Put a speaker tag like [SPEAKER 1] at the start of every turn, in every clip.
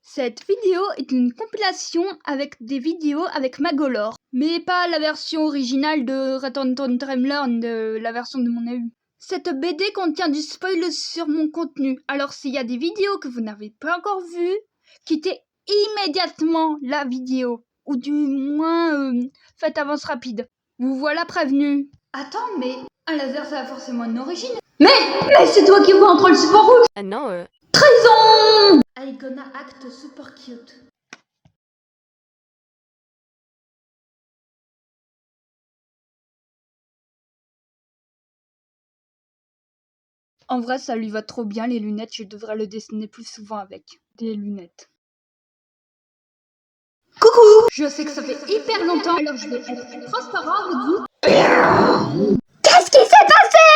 [SPEAKER 1] Cette vidéo est une compilation avec des vidéos avec Magolor, mais pas la version originale de Return Dreamland, la version de mon AU. Cette BD contient du spoil sur mon contenu, alors s'il y a des vidéos que vous n'avez pas encore vues, quittez immédiatement la vidéo, ou du moins faites avance rapide. Vous voilà prévenu. Attends, mais un laser ça a forcément une origine. Mais c'est toi qui vois entre le support rouge.
[SPEAKER 2] Ah non,
[SPEAKER 1] Trahison! I gonna act super cute. En vrai, ça lui va trop bien les lunettes, je devrais le dessiner plus souvent avec des lunettes. Coucou! Je sais que ça fait hyper longtemps, alors je vais être transparent avec vous.
[SPEAKER 3] Qu'est-ce qui s'est passé?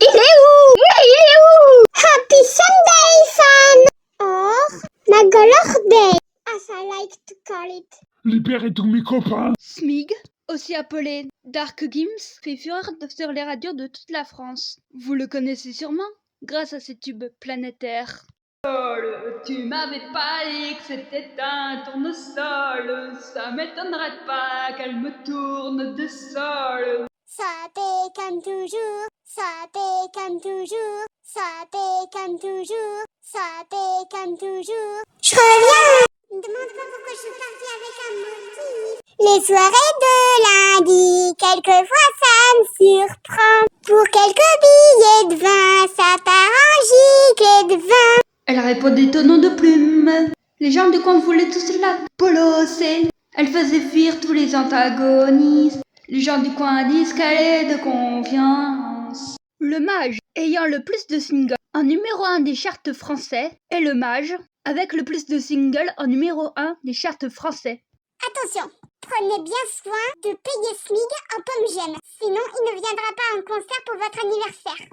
[SPEAKER 3] Il est où? Il est où? Happy Sunday, son! Or, Magolor Day, as I like to call it.
[SPEAKER 4] Libérez tous mes copains.
[SPEAKER 1] Smig, aussi appelé Dark Gims, fait fureur sur les radios de toute la France. Vous le connaissez sûrement, grâce à ses tubes planétaires. Tu m'avais pas dit que c'était un tournesol, ça m'étonnerait pas qu'elle me tourne de sol.
[SPEAKER 3] Sauter comme toujours, sauter comme toujours, sauter comme toujours, sauter comme toujours. Je reviens! Ne demande pas pourquoi je suis partie avec un motif. Les soirées de lundi, quelquefois ça me surprend. Pour quelques billets de vin, ça part en gicle de vin.
[SPEAKER 1] Elle répondait au nom de plume. Les gens du coin voulaient tous la bolosser. Elle faisait fuir tous les antagonistes. Les gens du coin disent qu'elle est de confiance. Le mage ayant le plus de singles en numéro 1 des charts français est le mage avec le plus de singles en numéro 1 des charts français.
[SPEAKER 3] Attention, prenez bien soin de payer Smig en pomme gemme. Sinon, il ne viendra pas à un concert pour votre anniversaire.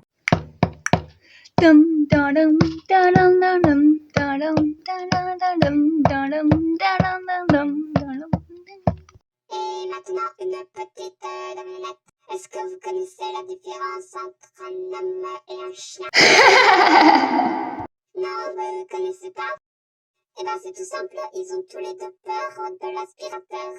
[SPEAKER 3] Et maintenant, une petite devinette. Est-ce que vous connaissez la différence entre un homme et un chien? Non, vous ne connaissez pas? Eh ben, c'est tout simple, ils ont tous les deux peur de l'aspirateur.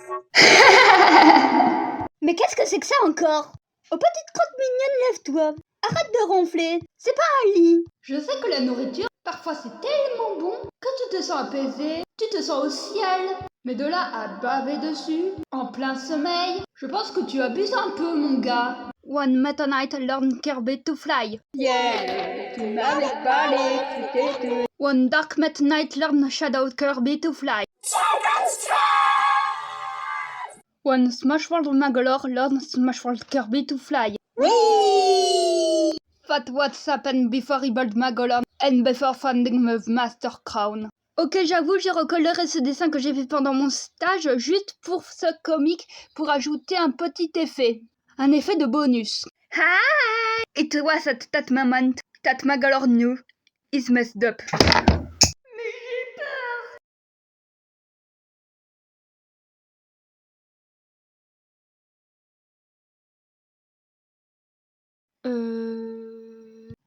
[SPEAKER 1] Mais qu'est-ce que c'est que ça encore? Oh petite crotte mignonne, lève-toi. Arrête de ronfler, c'est pas un lit. Je sais que la nourriture, parfois c'est tellement bon que tu te sens apaisé, tu te sens au ciel. Mais de là à baver dessus, en plein sommeil, je pense que tu abuses un peu, mon gars. One Meta Night learn Kirby to fly. Yeah, tu m'avais parlé, tu t'es. One Dark Meta Night learn Shadow Kirby to fly. One Smash World Magolor learn Smash World Kirby to fly.
[SPEAKER 3] Oui!
[SPEAKER 1] But what's happened before he built Magolor and before finding the Master Crown? Ok, j'avoue, j'ai recoloré ce dessin que j'ai fait pendant mon stage juste pour ce comic pour ajouter un petit effet. Un effet de bonus. Hi! It was at that moment that Magolor knew is messed up. Mais j'ai peur!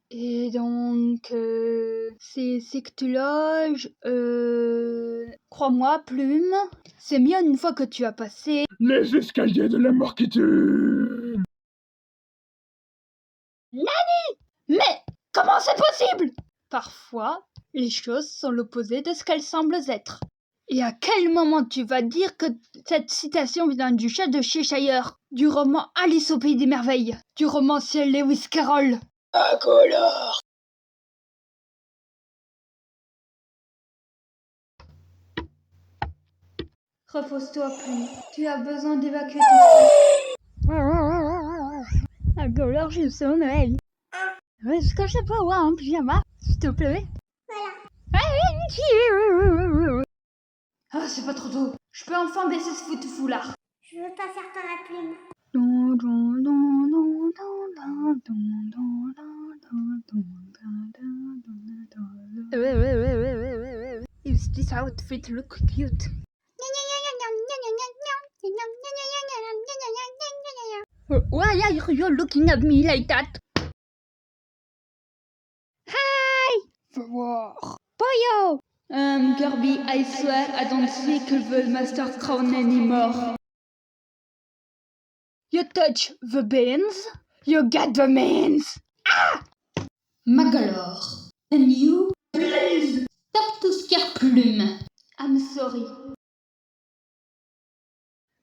[SPEAKER 1] Et donc, c'est que tu loges, crois-moi, Plume, c'est mieux une fois que tu as passé.
[SPEAKER 4] Les escaliers de la mort qui tuent.
[SPEAKER 1] Mais comment c'est possible? Parfois, les choses sont l'opposé de ce qu'elles semblent être. Et à quel moment tu vas dire que cette citation vient du chat de Cheshire, du roman Alice au pays des merveilles, du romancier Lewis Carroll?
[SPEAKER 4] Magolor.
[SPEAKER 1] Repose-toi, Plume. Tu as besoin d'évacuer ton stress. Magolor, je sommeille. Est-ce que je peux avoir un pyjama, s'il te plaît?
[SPEAKER 3] Voilà.
[SPEAKER 1] Ah, c'est pas trop tôt. Je peux enfin baisser ce foulard.
[SPEAKER 3] Je veux pas faire peur à Plume.
[SPEAKER 1] Is this outfit look cute? Why are you looking at me like that? Hi! For war. Pollo! Kirby, I swear I don't think the Master Crown anymore. You touch the beans, you get the means. Magolor, and you? Please! Stop to scare Plume. I'm sorry.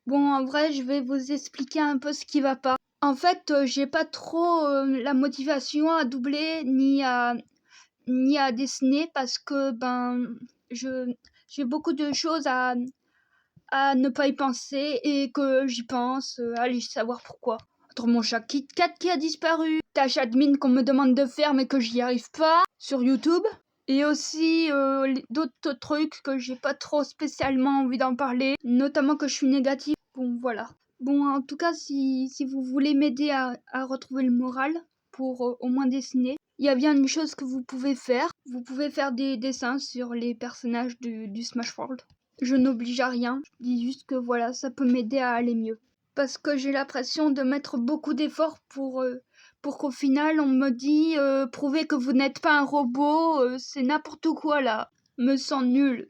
[SPEAKER 1] Bon, en vrai, je vais vous expliquer un peu ce qui va pas. En fait, j'ai pas trop la motivation à doubler ni à dessiner parce que j'ai beaucoup de choses à ne pas y penser et que j'y pense, allez savoir pourquoi. Entre mon chat Kit Kat qui a disparu, tâche admin qu'on me demande de faire mais que j'y arrive pas sur YouTube, et aussi d'autres trucs que j'ai pas trop spécialement envie d'en parler, notamment que je suis négative. Bon voilà. Bon, en tout cas, si vous voulez m'aider à retrouver le moral pour au moins dessiner, il y a bien une chose que vous pouvez faire. Vous pouvez faire des dessins sur les personnages du Smash World. Je n'oblige à rien, je dis juste que voilà, ça peut m'aider à aller mieux. Parce que j'ai l'impression de mettre beaucoup d'efforts pour qu'au final on me dit prouvez que vous n'êtes pas un robot, c'est n'importe quoi là. Me sens nul.